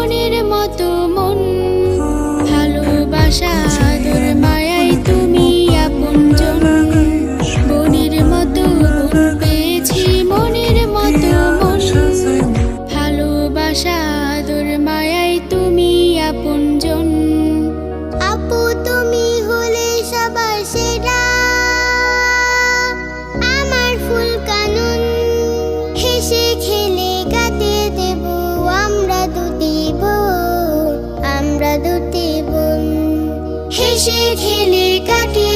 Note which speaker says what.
Speaker 1: মনের মতো মন। ভালোবাসা আদর মায়ায় তুমি আপনজন। বোনের মতো বোন পেয়েছি মনের মতো মন। ভালোবাসা আদর মায়ায় তুমি আপনজন।
Speaker 2: আপু তুমি হলে সবার সেরা, আমার ফুল কানুন। হেসে খেলে কাটিয়ে দেব আমরা দুটি বোন, আমরা দুটি বোন।
Speaker 1: হেসে খেলে কাটিয়ে